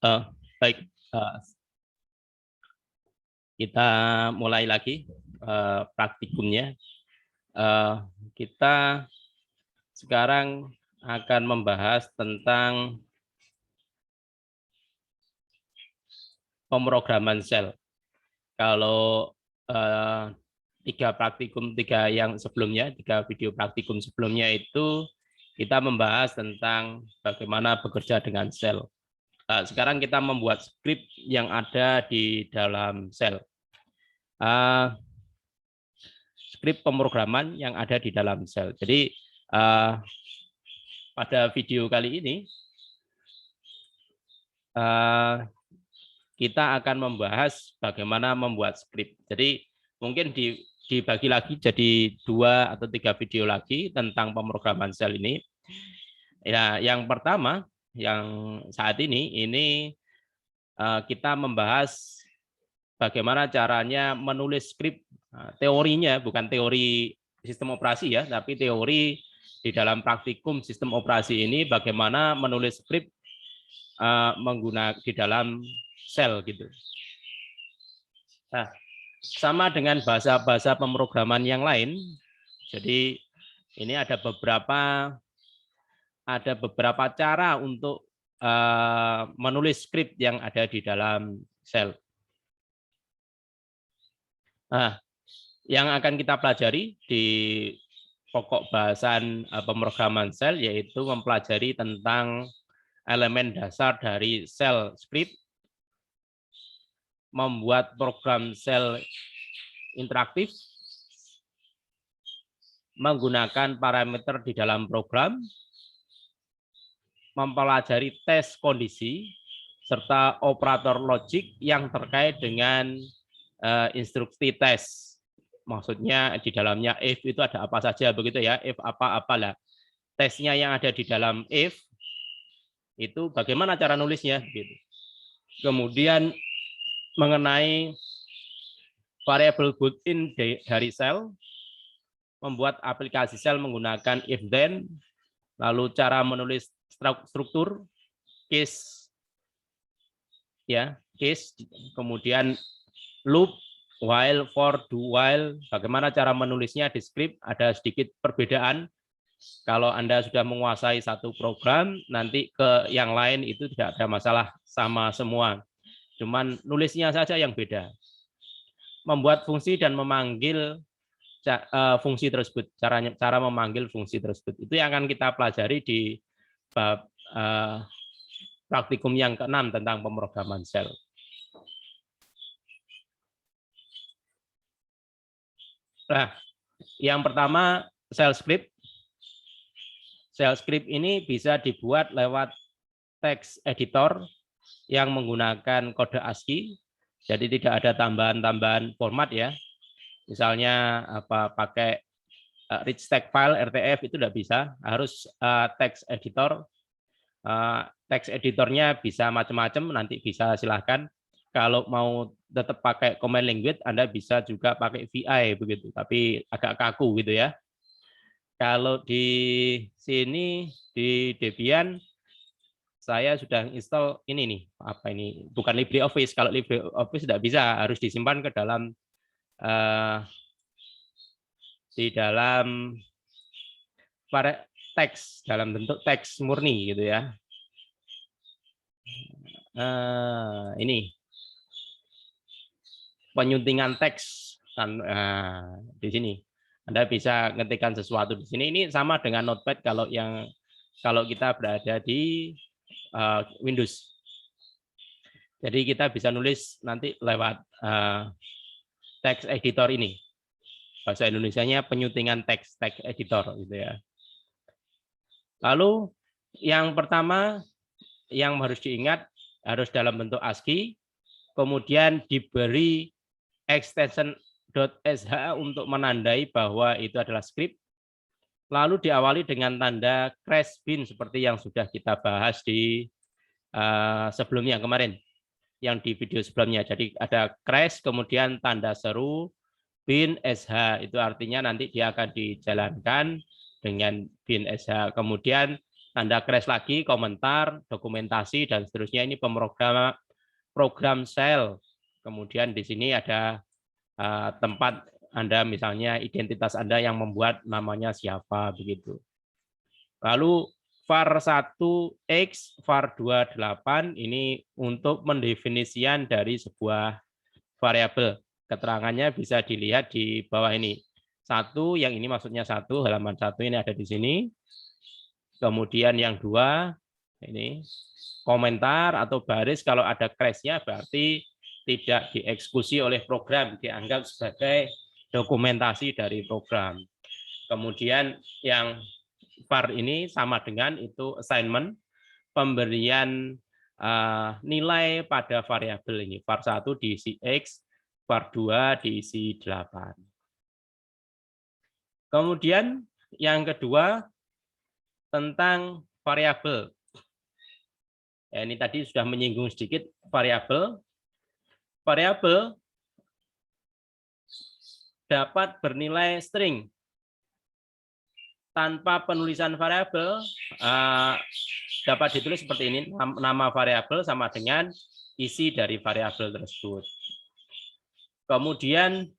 Eh, baik, eh, kita mulai lagi praktikumnya. Kita sekarang akan membahas tentang pemrograman sel. Kalau tiga video praktikum sebelumnya itu kita membahas tentang bagaimana bekerja dengan sel. Sekarang kita membuat skrip yang ada di dalam sel. Skrip pemrograman yang ada di dalam sel. Jadi pada video kali ini kita akan membahas bagaimana membuat skrip. Jadi mungkin dibagi lagi jadi 2 atau 3 video lagi tentang pemrograman sel ini. Ya, yang pertama yang saat ini kita membahas bagaimana caranya menulis skrip. Teorinya bukan teori sistem operasi ya, tapi teori di dalam praktikum sistem operasi ini bagaimana menulis skrip menggunakan di dalam sel gitu. Nah, sama dengan bahasa-bahasa pemrograman yang lain. Jadi ini ada beberapa cara untuk menulis skrip yang ada di dalam sel. Nah, yang akan kita pelajari di pokok bahasan pemrograman sel yaitu mempelajari tentang elemen dasar dari sel script, membuat program sel interaktif, menggunakan parameter di dalam program, mempelajari tes kondisi, serta operator logik yang terkait dengan instruksi tes. Maksudnya di dalamnya if itu ada apa saja begitu ya, if apa-apalah. Tesnya yang ada di dalam if itu bagaimana cara nulisnya gitu. Kemudian mengenai variabel built-in dari sel, membuat aplikasi sel menggunakan if then, lalu cara menulis struktur, case, ya, case, kemudian loop, while, for, do, while, bagaimana cara menulisnya di script, ada sedikit perbedaan. Kalau Anda sudah menguasai satu program, nanti ke yang lain itu tidak ada masalah, sama semua. Cuman nulisnya saja yang beda. Membuat fungsi dan memanggil fungsi tersebut, cara memanggil fungsi tersebut. Itu yang akan kita pelajari di bab praktikum yang ke-6 tentang pemrograman sel. Nah, yang pertama sel script. Sel script ini bisa dibuat lewat text editor yang menggunakan kode ASCII. Jadi tidak ada tambahan-tambahan format ya. Misalnya pakai rich text file RTF itu tidak bisa, harus text editor. Text editornya bisa macam-macam, nanti bisa silahkan. Kalau mau tetap pakai command language, Anda bisa juga pakai VI begitu, tapi agak kaku gitu ya. Kalau di sini di Debian saya sudah install ini nih, apa ini? Bukan LibreOffice. Kalau LibreOffice tidak bisa, harus disimpan ke dalam di dalam teks, dalam bentuk teks murni gitu ya. Ini penyuntingan teks kan di sini. Anda bisa ngetikkan sesuatu di sini. Ini sama dengan Notepad kalau kita berada di Windows. Jadi kita bisa nulis nanti lewat text editor ini. Bahasa Indonesianya penyuntingan teks editor gitu ya. Lalu yang pertama yang harus diingat harus dalam bentuk ASCII, kemudian diberi extension .sh untuk menandai bahwa itu adalah script. Lalu diawali dengan tanda crash bin seperti yang sudah kita bahas di sebelumnya kemarin, yang di video sebelumnya. Jadi ada crash, kemudian tanda seru, bin sh, itu artinya nanti dia akan dijalankan dengan bin sh. Kemudian tanda crash lagi, komentar, dokumentasi, dan seterusnya. Ini program shell. Kemudian di sini ada tempat Anda, misalnya identitas Anda yang membuat namanya siapa, begitu. Lalu var1x, var28 ini untuk mendefinisian dari sebuah variabel. Keterangannya bisa dilihat di bawah ini. Satu, yang ini maksudnya satu, halaman 1 ini ada di sini. Kemudian yang 2, ini komentar atau baris, kalau ada crash-nya berarti tidak dieksekusi oleh program, dianggap sebagai dokumentasi dari program. Kemudian yang var ini sama dengan itu assignment, pemberian nilai pada variabel ini. var1 diisi X, var2 diisi 8. Kemudian yang kedua tentang variabel. Ya, ini tadi sudah menyinggung sedikit variabel. Variabel dapat bernilai string. Tanpa penulisan variabel dapat ditulis seperti ini, nama variabel sama dengan isi dari variabel tersebut. Kemudian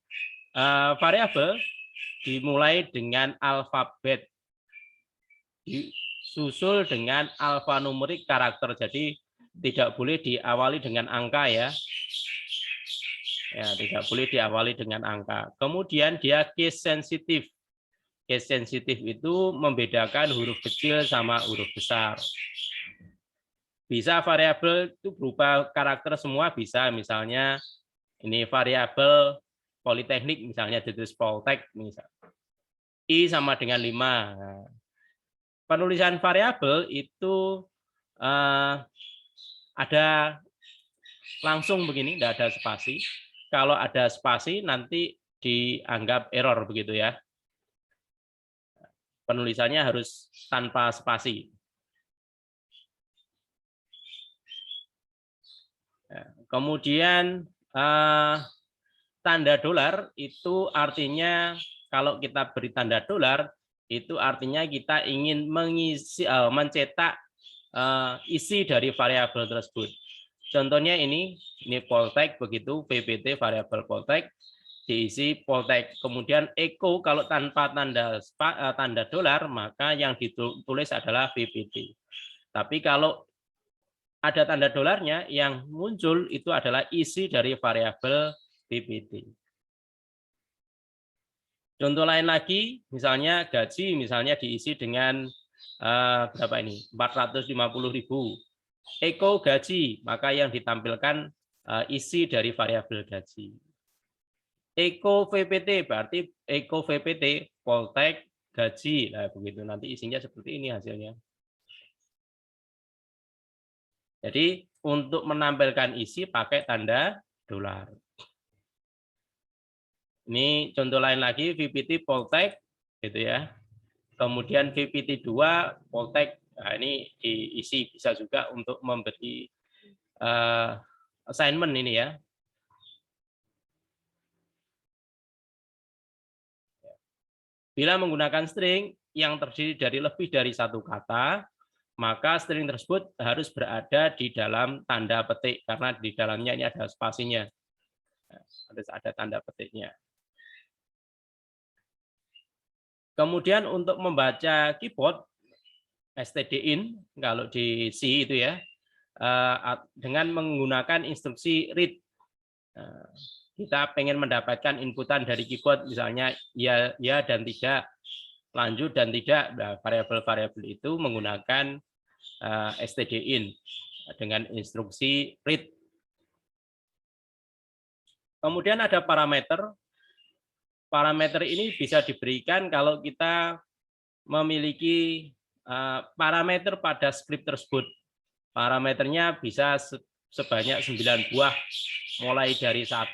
variabel dimulai dengan alfabet, disusul dengan alfanumerik karakter, jadi tidak boleh diawali dengan angka ya. Ya, tidak boleh diawali dengan angka. Kemudian dia case sensitif. Case sensitif itu membedakan huruf kecil sama huruf besar. Bisa variabel itu berupa karakter semua, bisa, misalnya ini variabel politeknik, misalnya ditulis Poltek, misal. I sama dengan 5. Nah, penulisan variabel itu ada langsung begini, tidak ada spasi. Kalau ada spasi nanti dianggap error begitu ya. Penulisannya harus tanpa spasi. Kemudian tanda dolar itu artinya, kalau kita beri tanda dolar itu artinya kita ingin mengisi, mencetak isi dari variabel tersebut. Contohnya ini Poltek, begitu VPT variabel Poltek diisi Poltek. Kemudian echo kalau tanpa tanda dolar maka yang ditulis adalah VPT. Tapi kalau ada tanda dolarnya, yang muncul itu adalah isi dari variabel VPT. Contoh lain lagi, misalnya gaji, misalnya diisi dengan berapa ini? 450.000. Eko gaji, maka yang ditampilkan isi dari variabel gaji. Eko VPT berarti Eko VPT Poltek gaji. Nah, begitu nanti isinya seperti ini hasilnya. Jadi untuk menampilkan isi pakai tanda dolar. Ini contoh lain lagi, VPT Poltek gitu ya. Kemudian VPT 2 Poltek. Nah, ini diisi bisa juga untuk memberi assignment ini ya. Bila menggunakan string yang terdiri dari lebih dari satu kata, maka string tersebut harus berada di dalam tanda petik, karena di dalamnya ini ada spasinya. Harus ada tanda petiknya. Kemudian untuk membaca keyboard, stdin, kalau di C itu ya, dengan menggunakan instruksi read. Kita pengen mendapatkan inputan dari keyboard, misalnya ya dan tidak, lanjut dan tidak. Nah, variabel-variabel itu menggunakan stdin dengan instruksi read. Kemudian ada parameter. Parameter ini bisa diberikan kalau kita memiliki parameter pada script tersebut. Parameternya bisa sebanyak 9 buah, mulai dari 1,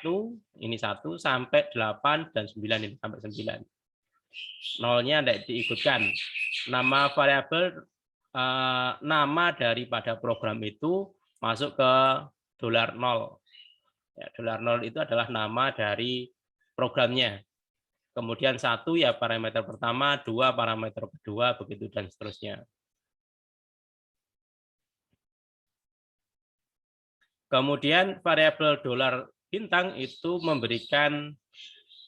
ini 1, sampai 8, dan 9, ini sampai 9. Nolnya tidak diikutkan. Nama variabel, nama daripada program itu masuk ke $0. Ya, $0 itu adalah nama dari programnya. Kemudian 1 ya parameter pertama, 2 parameter kedua, begitu dan seterusnya. Kemudian variabel dolar bintang itu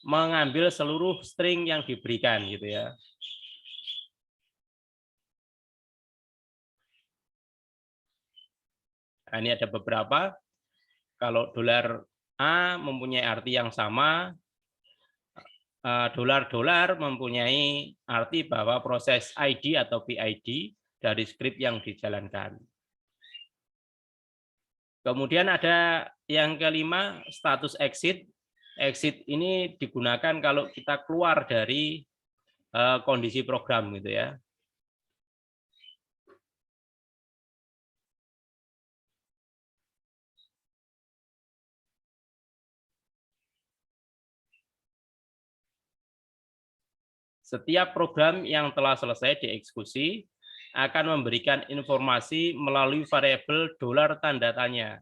mengambil seluruh string yang diberikan gitu ya. Nah, ini ada beberapa. Kalau dolar A mempunyai arti yang sama, dolar-dolar mempunyai arti bahwa proses ID atau PID dari script yang dijalankan. Kemudian ada yang kelima, status exit. Exit ini digunakan kalau kita keluar dari kondisi program gitu ya. Setiap program yang telah selesai dieksekusi akan memberikan informasi melalui variabel dolar tanda tanya.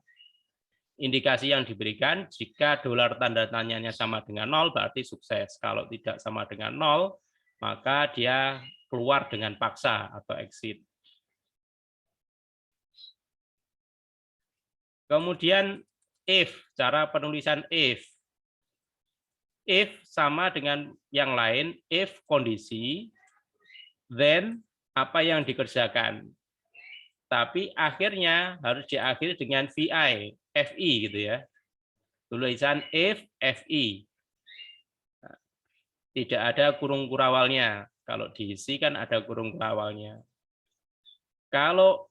Indikasi yang diberikan, jika dolar tanda tanyanya sama dengan 0 berarti sukses. Kalau tidak sama dengan 0, maka dia keluar dengan paksa atau exit. Kemudian if, cara penulisan if. If sama dengan yang lain, if kondisi, then apa yang dikerjakan. Tapi akhirnya harus diakhiri dengan VI, FI gitu ya. Tulisan if, FI. Tidak ada kurung kurawalnya. Kalau diisi kan ada kurung kurawalnya. Kalau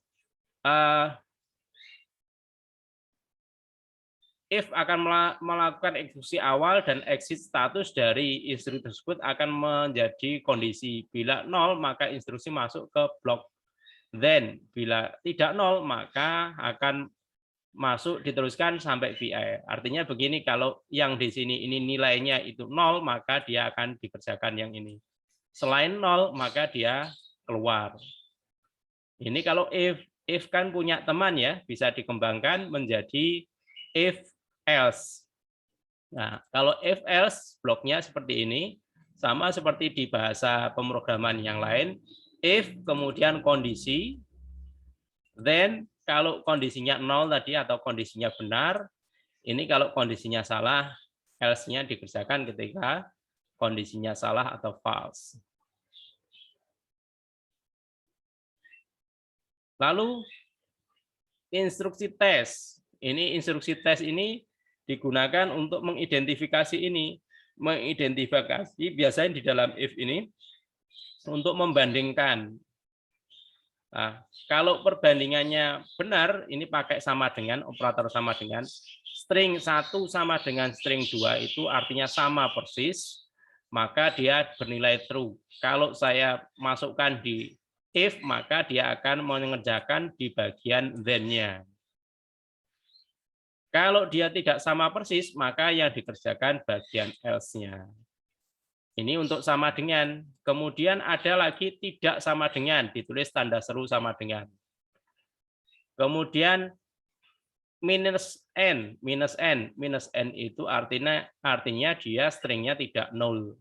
if akan melakukan eksekusi awal dan exit status dari instruksi tersebut akan menjadi kondisi. Bila 0, maka instruksi masuk ke blok then. Bila tidak 0, maka akan masuk diteruskan sampai VI. Artinya begini, kalau yang di sini ini nilainya itu 0, maka dia akan dikerjakan yang ini. Selain 0, maka dia keluar. Ini kalau if kan punya teman ya, bisa dikembangkan menjadi if else. Nah, kalau if else bloknya seperti ini, sama seperti di bahasa pemrograman yang lain, if kemudian kondisi, then kalau kondisinya 0 tadi atau kondisinya benar, ini kalau kondisinya salah, else-nya dikerjakan ketika kondisinya salah atau false. Lalu instruksi tes. Ini instruksi tes ini digunakan untuk mengidentifikasi ini. Mengidentifikasi biasanya di dalam if ini untuk membandingkan. Nah, kalau perbandingannya benar, ini pakai sama dengan, operator sama dengan, string 1 sama dengan string 2 itu artinya sama persis, maka dia bernilai true. Kalau saya masukkan di if, maka dia akan mengerjakan di bagian then-nya. Kalau dia tidak sama persis, maka yang dikerjakan bagian else-nya. Ini untuk sama dengan. Kemudian ada lagi tidak sama dengan, ditulis tanda seru sama dengan. Kemudian minus n itu artinya dia stringnya tidak null.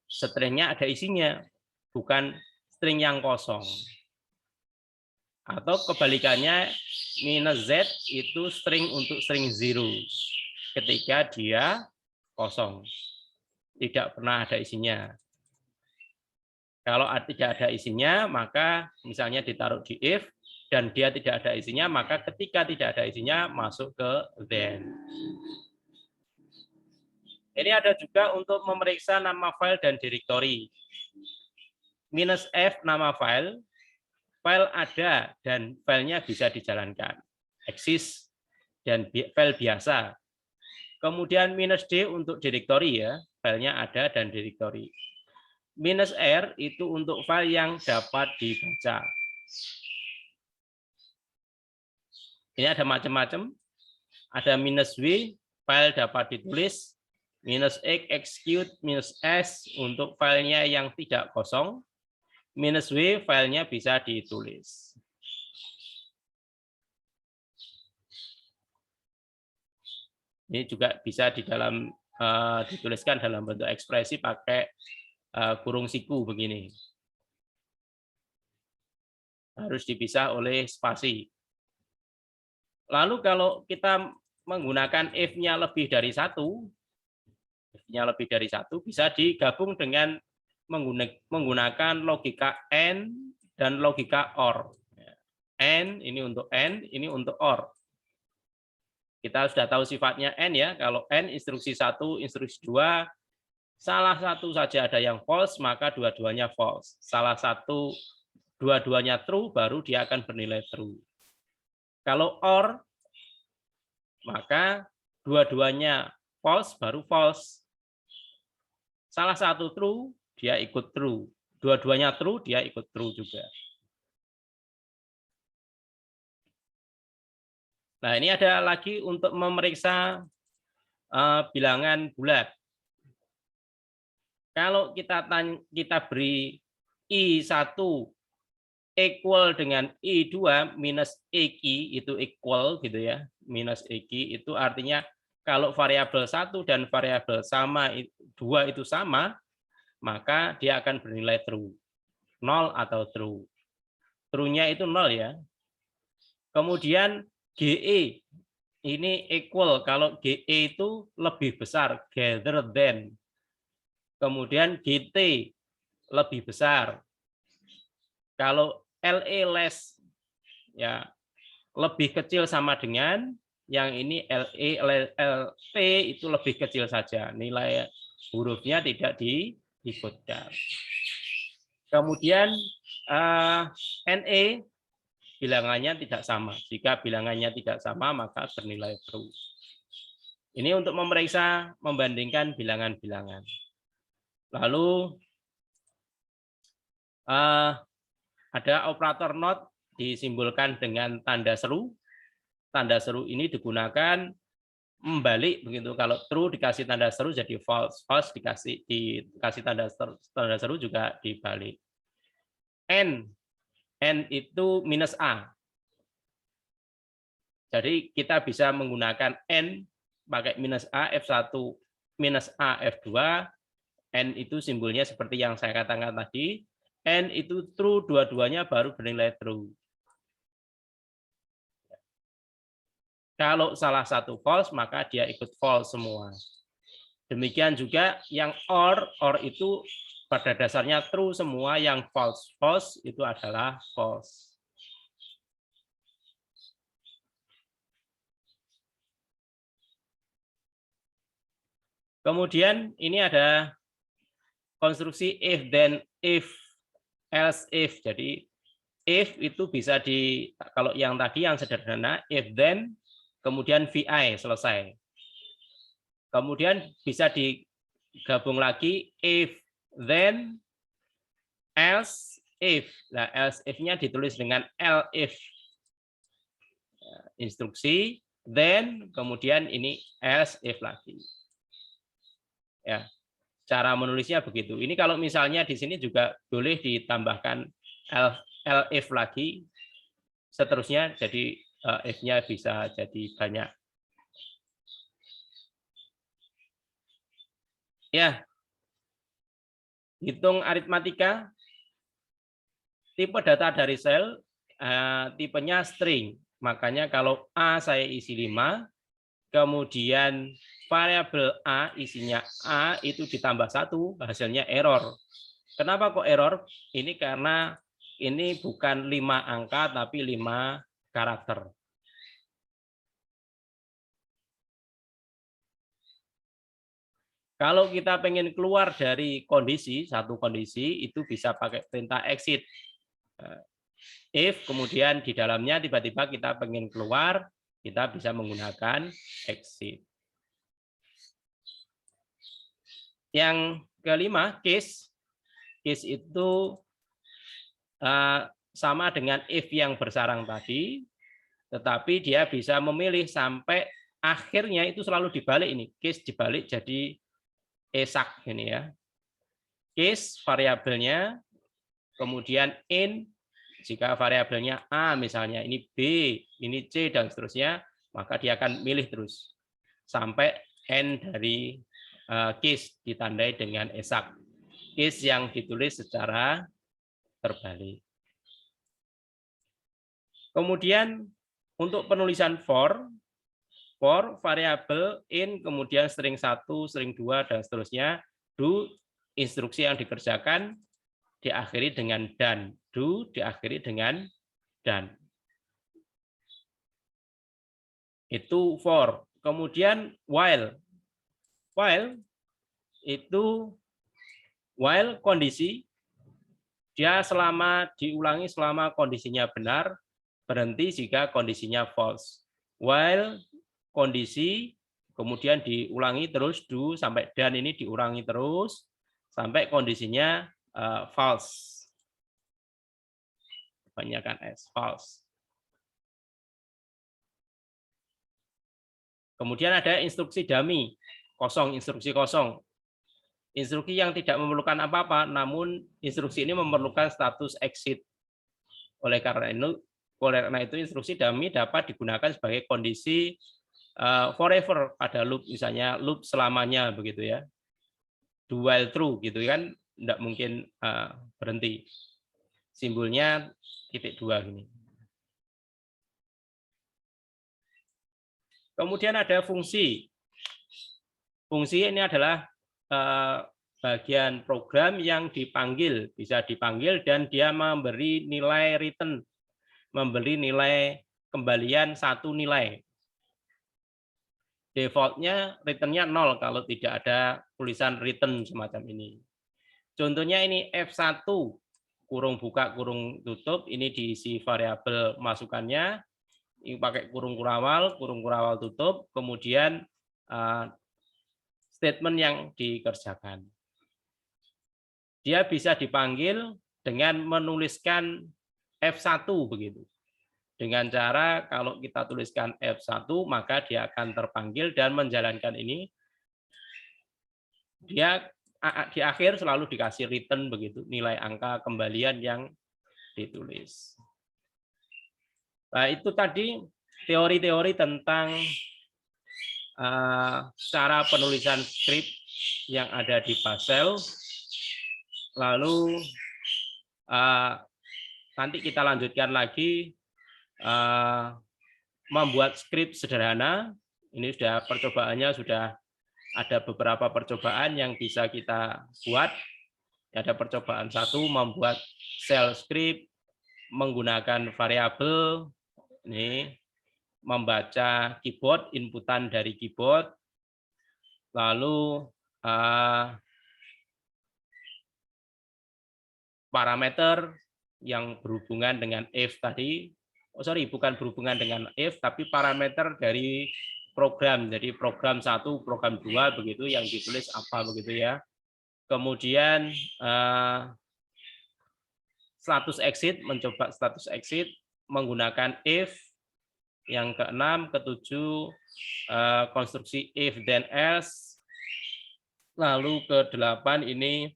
Stringnya ada isinya, bukan string yang kosong. Atau kebalikannya, minus z itu string untuk string zero, ketika dia kosong, tidak pernah ada isinya. Kalau tidak ada isinya, maka misalnya ditaruh di if, dan dia tidak ada isinya, maka ketika tidak ada isinya, masuk ke then. Ini ada juga untuk memeriksa nama file dan directory. Minus F nama file ada dan filenya bisa dijalankan. Exist dan file biasa. Kemudian minus D untuk directory ya, filenya ada dan directory. Minus R itu untuk file yang dapat dibaca. Ini ada macam-macam. Ada minus W, file dapat ditulis. Minus X, execute. Minus S untuk filenya yang tidak kosong. Minus W, filenya bisa ditulis. Ini juga bisa dituliskan dalam bentuk ekspresi pakai kurung siku begini. Harus dipisah oleh spasi. Lalu kalau kita menggunakan if-nya lebih dari satu, bisa digabung dengan menggunakan logika AND dan logika OR. AND ini untuk AND, ini untuk OR. Kita sudah tahu sifatnya AND ya. Kalau AND instruksi 1, instruksi 2, salah satu saja ada yang false, maka dua-duanya false. Salah satu, dua-duanya true, baru dia akan bernilai true. Kalau OR, maka dua-duanya false, baru false. Salah satu true, dia ikut true. Dua-duanya true, dia ikut true juga. Nah, ini ada lagi untuk memeriksa bilangan bulat. Kalau kita beri I1 equal dengan I2 minus EQ, itu equal gitu ya. Minus EQ itu artinya kalau variabel 1 dan variabel 2 itu sama, maka dia akan bernilai true. 0 atau true. True-nya itu 0 ya. Kemudian GE ini equal, kalau GE itu lebih besar, greater than. Kemudian GT lebih besar. Kalau LE less, ya lebih kecil sama dengan, yang ini LE, LT itu lebih kecil saja. Nilai hurufnya tidak diikutkan. Kemudian NE bilangannya tidak sama. Jika bilangannya tidak sama, maka bernilai true. Ini untuk memeriksa, membandingkan bilangan-bilangan. Lalu ada operator not disimbolkan dengan tanda seru. Tanda seru ini digunakan membalik begitu. Kalau true dikasih tanda seru jadi false, false dikasih tanda seru juga dibalik. N itu minus A. Jadi kita bisa menggunakan N pakai minus A, F1 minus A, F2. N itu simbolnya seperti yang saya katakan tadi. N itu true, dua-duanya baru bernilai true. Kalau salah satu false, maka dia ikut false semua. Demikian juga yang OR itu pada dasarnya true semua, yang false, false itu adalah false. Kemudian ini ada konstruksi if, then, if, else, if. Jadi if itu bisa kalau yang tadi yang sederhana, if, then, kemudian VI, selesai. Kemudian bisa digabung lagi if, then, else, if. Nah, else if-nya ditulis dengan elif. Instruksi, then, kemudian ini else if lagi. Ya, cara menulisnya begitu. Ini kalau misalnya di sini juga boleh ditambahkan elif lagi, seterusnya jadi if-nya bisa jadi banyak. Ya, hitung aritmatika, tipe data dari sel, tipenya string. Makanya kalau A saya isi 5, kemudian variabel A isinya A itu ditambah 1, hasilnya error. Kenapa kok error? Ini karena ini bukan 5 angka, tapi 5 karakter. Kalau kita pengen keluar dari satu kondisi, itu bisa pakai perintah exit. If, kemudian di dalamnya tiba-tiba kita pengen keluar, kita bisa menggunakan exit. Yang kelima, case. Case itu sama dengan if yang bersarang tadi, tetapi dia bisa memilih sampai akhirnya itu selalu dibalik ini. Case dibalik jadi esak ini ya. Case variabelnya, kemudian in jika variabelnya A misalnya, ini B, ini C dan seterusnya, maka dia akan milih terus sampai N dari case ditandai dengan esak. Case yang ditulis secara terbalik. Kemudian Untuk penulisan for variabel in, kemudian string 1, string 2, dan seterusnya, do, instruksi yang dikerjakan diakhiri dengan dan, do diakhiri dengan dan. Itu for. Kemudian while itu while kondisi, dia diulangi selama kondisinya benar, berhenti jika kondisinya false. While kondisi, kemudian diulangi terus do sampai dan, ini diulangi terus sampai kondisinya false. Kebanyakan s, false. Kemudian ada instruksi dummy, kosong, instruksi kosong. Instruksi yang tidak memerlukan apa-apa, namun instruksi ini memerlukan status exit. Oleh karena itu instruksi dummy dapat digunakan sebagai kondisi forever pada loop, misalnya loop selamanya begitu ya. Do while true gitu kan, tidak mungkin berhenti. Simbolnya titik 2 gini. Kemudian ada fungsi. Fungsi ini adalah bagian program yang dipanggil, bisa dipanggil dan dia memberi nilai return, memberi nilai kembalian satu nilai. Defaultnya returnnya 0 kalau tidak ada tulisan return semacam ini. Contohnya ini F1 kurung buka kurung tutup, ini diisi variabel masukannya, ini pakai kurung kurawal tutup, kemudian statement yang dikerjakan. Dia bisa dipanggil dengan menuliskan F1 begitu. Dengan cara kalau kita tuliskan F1 maka dia akan terpanggil dan menjalankan ini. Dia di akhir selalu dikasih return begitu, nilai angka kembalian yang ditulis. Nah, itu tadi teori-teori tentang cara penulisan script yang ada di Pastel. Lalu nanti kita lanjutkan lagi membuat script sederhana. Ini sudah percobaannya, sudah ada beberapa percobaan yang bisa kita buat. Ada percobaan 1 membuat shell script menggunakan variabel, ini membaca keyboard, inputan dari keyboard, lalu parameter yang berhubungan dengan if tadi, bukan berhubungan dengan if, tapi parameter dari program, jadi program 1, program 2 begitu yang ditulis apa begitu ya. Kemudian status exit, mencoba status exit menggunakan if. Yang ke-6, ke-7 konstruksi if then else. Lalu ke-8 ini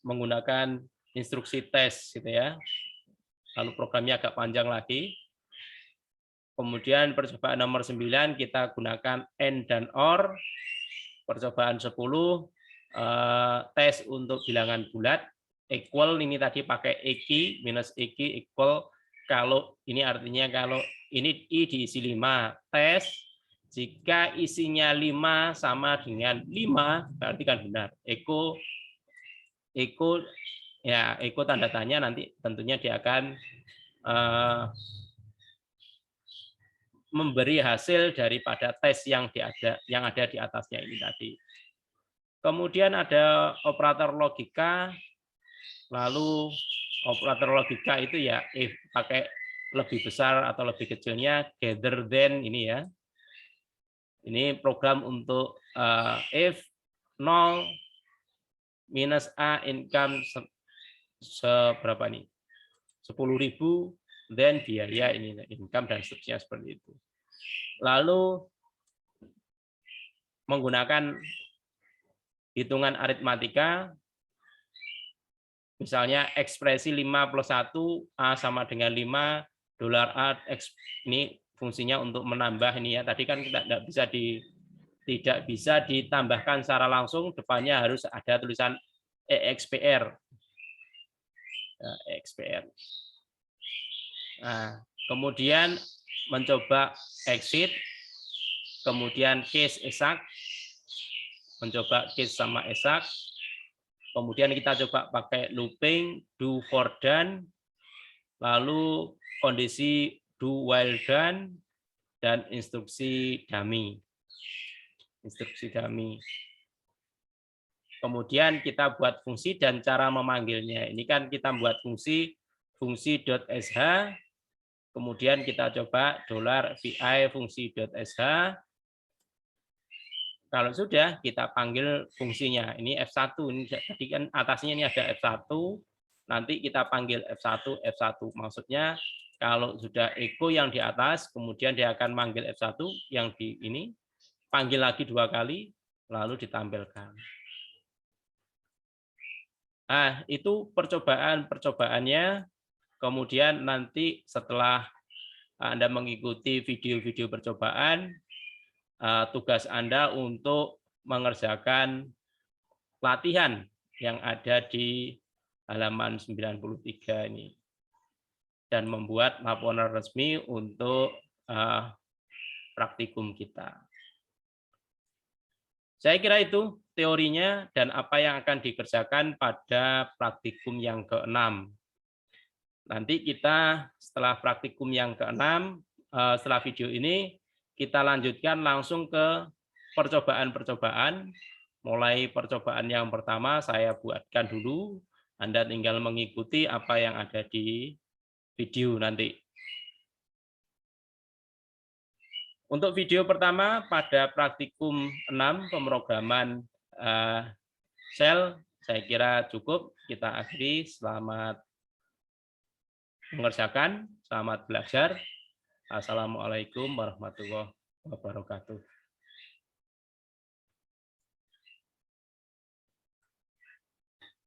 menggunakan instruksi tes gitu ya. Lalu programnya agak panjang lagi. Kemudian percobaan nomor 9 kita gunakan and dan or. Percobaan 10 tes untuk bilangan bulat. Equal ini tadi pakai EQ, minus EQ equal, kalau ini artinya kalau ini I diisi 5, tes jika isinya 5 sama dengan 5 berarti kan benar. Echo ya, echo tanda tanya, nanti tentunya dia akan memberi hasil daripada tes yang ada di atasnya ini tadi. Kemudian ada operator logika. Lalu operator logika itu ya if pakai lebih besar atau lebih kecilnya, gather than ini ya. Ini program untuk if 0 minus A income seberapa nih? 10.000, then biaya ini income dan seterusnya seperti itu. Lalu menggunakan hitungan aritmatika. Misalnya ekspresi 5 plus 1, A sama dengan 5, $A, ini fungsinya untuk menambah ini ya. Tadi kan kita tidak bisa ditambahkan secara langsung, depannya harus ada tulisan EXPR. EXPR. Nah, kemudian mencoba exit, kemudian case exact, mencoba case sama exact, kemudian kita coba pakai looping, do for done, lalu kondisi do while done, dan instruksi dummy. Instruksi dummy. Kemudian kita buat fungsi dan cara memanggilnya. Ini kan kita buat fungsi.sh, kemudian kita coba $vi fungsi.sh. Kalau sudah, kita panggil fungsinya. Ini F1. Ini tadi kan atasnya ini ada F1. Nanti kita panggil F1, F1. Maksudnya kalau sudah echo yang di atas, kemudian dia akan manggil F1 yang di ini, panggil lagi 2 kali, lalu ditampilkan. Nah, itu percobaannya. Kemudian nanti setelah Anda mengikuti video-video percobaan, tugas Anda untuk mengerjakan latihan yang ada di halaman 93 ini. Dan membuat laporan resmi untuk praktikum kita. Saya kira itu teorinya dan apa yang akan dikerjakan pada praktikum yang ke-6. Nanti kita setelah praktikum yang ke-6, setelah video ini, kita lanjutkan langsung ke percobaan-percobaan. Mulai percobaan yang pertama saya buatkan dulu, Anda tinggal mengikuti apa yang ada di video nanti. Untuk video pertama pada praktikum 6 pemrograman Shell, saya kira cukup. Kita akhiri. Selamat mengerjakan, selamat belajar. Assalamualaikum warahmatullahi wabarakatuh.